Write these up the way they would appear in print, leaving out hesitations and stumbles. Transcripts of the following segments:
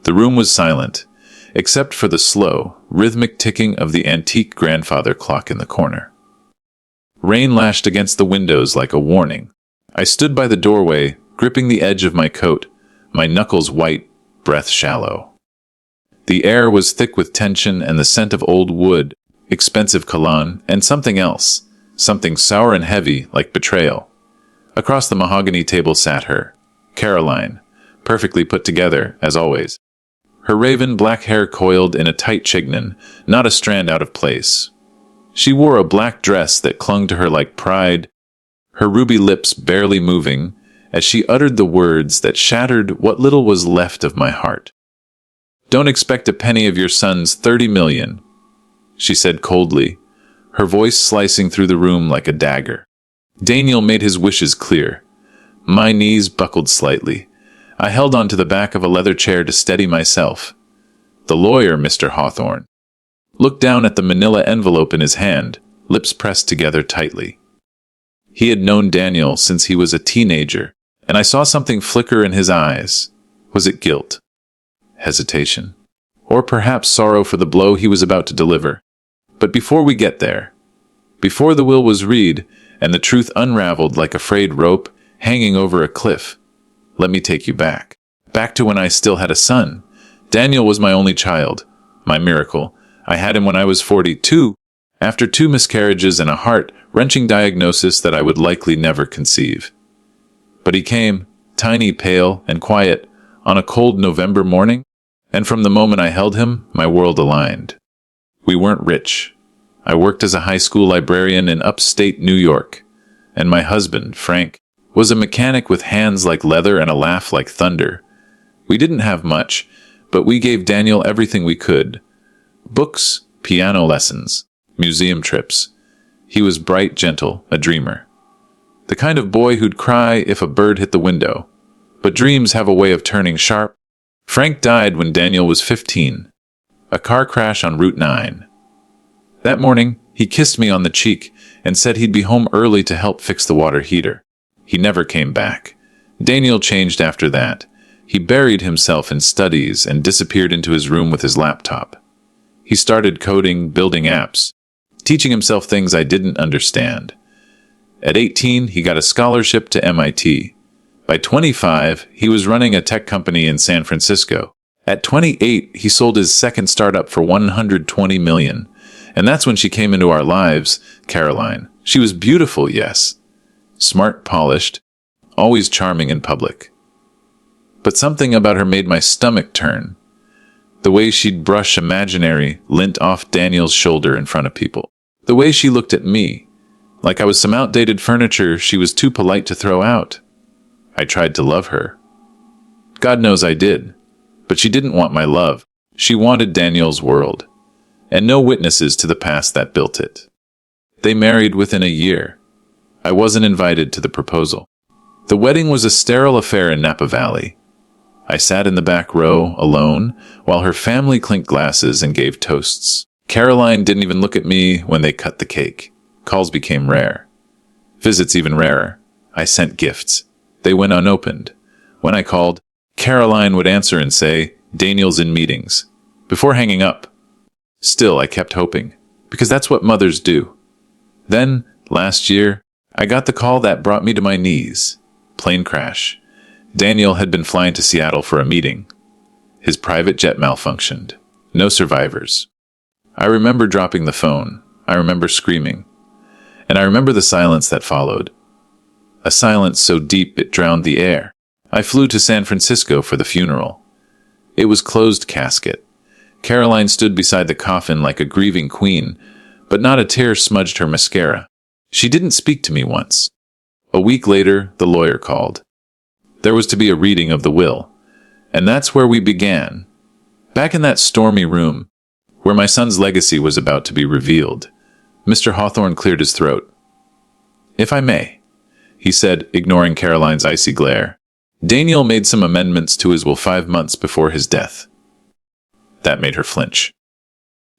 The room was silent, except for the slow, rhythmic ticking of the antique grandfather clock in the corner. Rain lashed against the windows like a warning. I stood by the doorway, gripping the edge of my coat, my knuckles white, breath shallow. The air was thick with tension and the scent of old wood, expensive cologne, and something else, something sour and heavy like betrayal. Across the mahogany table sat her, Caroline, perfectly put together, as always. Her raven black hair coiled in a tight chignon, not a strand out of place. She wore a black dress that clung to her like pride, her ruby lips barely moving, as she uttered the words that shattered what little was left of my heart. "Don't expect a penny of your son's 30 million, she said coldly, her voice slicing through the room like a dagger. Daniel made his wishes clear. My knees buckled slightly. I held onto the back of a leather chair to steady myself. The lawyer, Mr. Hawthorne, looked down at the manila envelope in his hand, lips pressed together tightly. He had known Daniel since he was a teenager, and I saw something flicker in his eyes. Was it guilt? Hesitation? Or perhaps sorrow for the blow he was about to deliver? But before we get there, before the will was read, and the truth unraveled like a frayed rope hanging over a cliff, let me take you back. Back to when I still had a son. Daniel was my only child, my miracle. I had him when I was 42, after 2 miscarriages and a heart-wrenching diagnosis that I would likely never conceive. But he came, tiny, pale, and quiet, on a cold November morning, and from the moment I held him, my world aligned. We weren't rich. I worked as a high school librarian in upstate New York, and my husband, Frank, was a mechanic with hands like leather and a laugh like thunder. We didn't have much, but we gave Daniel everything we could. Books, piano lessons, museum trips. He was bright, gentle, a dreamer. The kind of boy who'd cry if a bird hit the window. But dreams have a way of turning sharp. Frank died when Daniel was 15. A car crash on Route 9. That morning, he kissed me on the cheek and said he'd be home early to help fix the water heater. He never came back. Daniel changed after that. He buried himself in studies and disappeared into his room with his laptop. He started coding, building apps, teaching himself things I didn't understand. At 18, he got a scholarship to MIT. By 25, he was running a tech company in San Francisco. At 28, he sold his second startup for $120 million. And that's when she came into our lives, Caroline. She was beautiful, yes. Smart, polished, always charming in public. But something about her made my stomach turn. The way she'd brush imaginary lint off Daniel's shoulder in front of people. The way she looked at me, like I was some outdated furniture she was too polite to throw out. I tried to love her. God knows I did. But she didn't want my love. She wanted Daniel's world. And no witnesses to the past that built it. They married within a year. I wasn't invited to the proposal. The wedding was a sterile affair in Napa Valley. I sat in the back row, alone, while her family clinked glasses and gave toasts. Caroline didn't even look at me when they cut the cake. Calls became rare. Visits even rarer. I sent gifts. They went unopened. When I called, Caroline would answer and say, "Daniel's in meetings," before hanging up. Still, I kept hoping, because that's what mothers do. Then, last year, I got the call that brought me to my knees. Plane crash. Daniel had been flying to Seattle for a meeting. His private jet malfunctioned. No survivors. I remember dropping the phone. I remember screaming. And I remember the silence that followed. A silence so deep it drowned the air. I flew to San Francisco for the funeral. It was closed casket. Caroline stood beside the coffin like a grieving queen, but not a tear smudged her mascara. She didn't speak to me once. A week later, the lawyer called. There was to be a reading of the will, and that's where we began. Back in that stormy room, where my son's legacy was about to be revealed, Mr. Hawthorne cleared his throat. "If I may," he said, ignoring Caroline's icy glare. Daniel made some amendments to his will 5 months before his death. That made her flinch.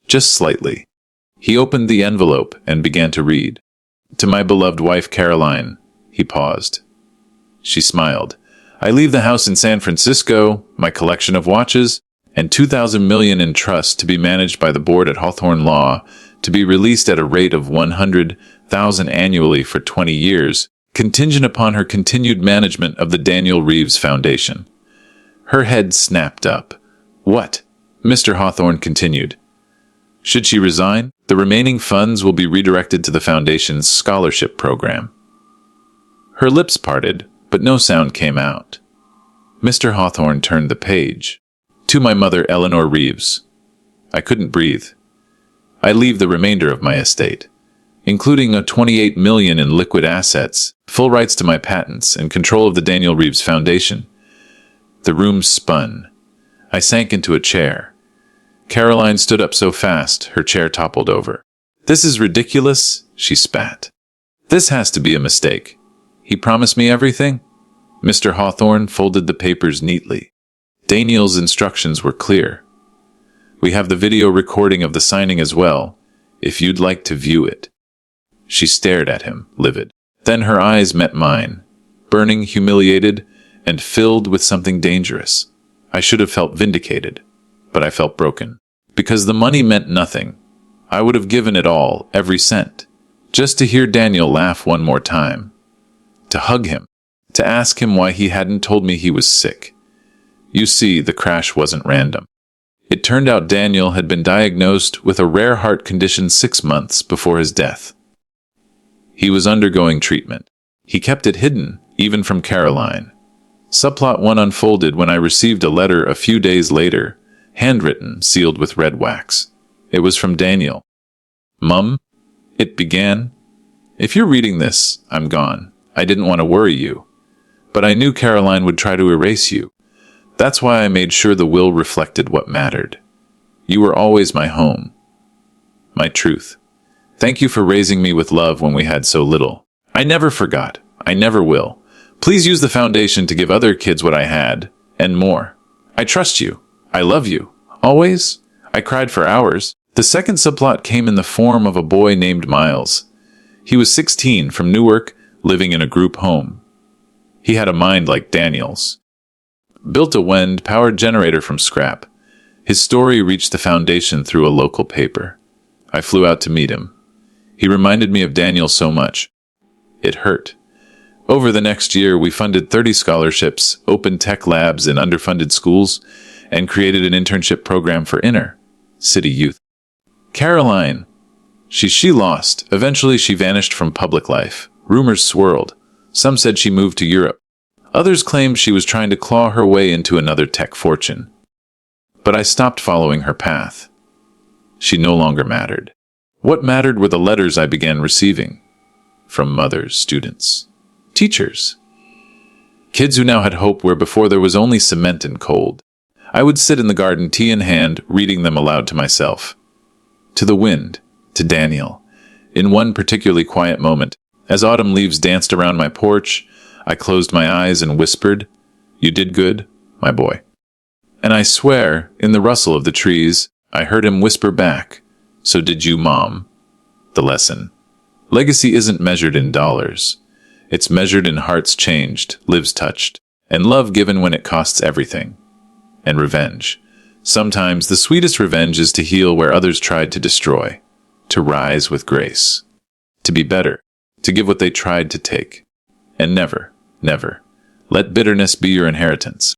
Just slightly. He opened the envelope and began to read. "To my beloved wife Caroline," he paused. She smiled. "I leave the house in San Francisco, my collection of watches, and 2,000 million in trust to be managed by the board at Hawthorne Law, to be released at a rate of 100,000 annually for 20 years, contingent upon her continued management of the Daniel Reeves Foundation. Her head snapped up. What? Mr. Hawthorne continued. Should she resign, the remaining funds will be redirected to the Foundation's scholarship program. Her lips parted, but no sound came out. Mr. Hawthorne turned the page. To my mother, Eleanor Reeves. I couldn't breathe. I leave the remainder of my estate, including a 28 million in liquid assets, full rights to my patents, and control of the Daniel Reeves Foundation. The room spun. I sank into a chair. Caroline stood up so fast, her chair toppled over. This is ridiculous, she spat. This has to be a mistake. He promised me everything? Mr. Hawthorne folded the papers neatly. Daniel's instructions were clear. We have the video recording of the signing as well, if you'd like to view it. She stared at him, livid. Then her eyes met mine, burning, humiliated, and filled with something dangerous. I should have felt vindicated, but I felt broken. Because the money meant nothing. I would have given it all, every cent, just to hear Daniel laugh one more time. To hug him. To ask him why he hadn't told me he was sick. You see, the crash wasn't random. It turned out Daniel had been diagnosed with a rare heart condition 6 months before his death. He was undergoing treatment. He kept it hidden, even from Caroline. Subplot 1 unfolded when I received a letter a few days later, handwritten, sealed with red wax. It was from Daniel. Mum, it began. If you're reading this, I'm gone. I didn't want to worry you. But I knew Caroline would try to erase you. That's why I made sure the will reflected what mattered. You were always my home. My truth. Thank you for raising me with love when we had so little. I never forgot. I never will. Please use the foundation to give other kids what I had, and more. I trust you. I love you. Always. I cried for hours. The second subplot came in the form of a boy named Miles. He was 16, from Newark, living in a group home. He had a mind like Daniel's. Built a wind-powered generator from scrap. His story reached the foundation through a local paper. I flew out to meet him. He reminded me of Daniel so much. It hurt. Over the next year, we funded 30 scholarships, opened tech labs in underfunded schools, and created an internship program for inner-city youth. Caroline. She lost. Eventually, she vanished from public life. Rumors swirled. Some said she moved to Europe. Others claimed she was trying to claw her way into another tech fortune. But I stopped following her path. She no longer mattered. What mattered were the letters I began receiving. From mothers, students, teachers. Kids who now had hope where before there was only cement and cold. I would sit in the garden, tea in hand, reading them aloud to myself. To the wind, to Daniel. In one particularly quiet moment, as autumn leaves danced around my porch, I closed my eyes and whispered, "You did good, my boy." And I swear, in the rustle of the trees, I heard him whisper back, "So did you, Mom." The lesson. Legacy isn't measured in dollars. It's measured in hearts changed, lives touched, and love given when it costs everything. And revenge. Sometimes the sweetest revenge is to heal where others tried to destroy, to rise with grace, to be better, to give what they tried to take. And never, never, let bitterness be your inheritance.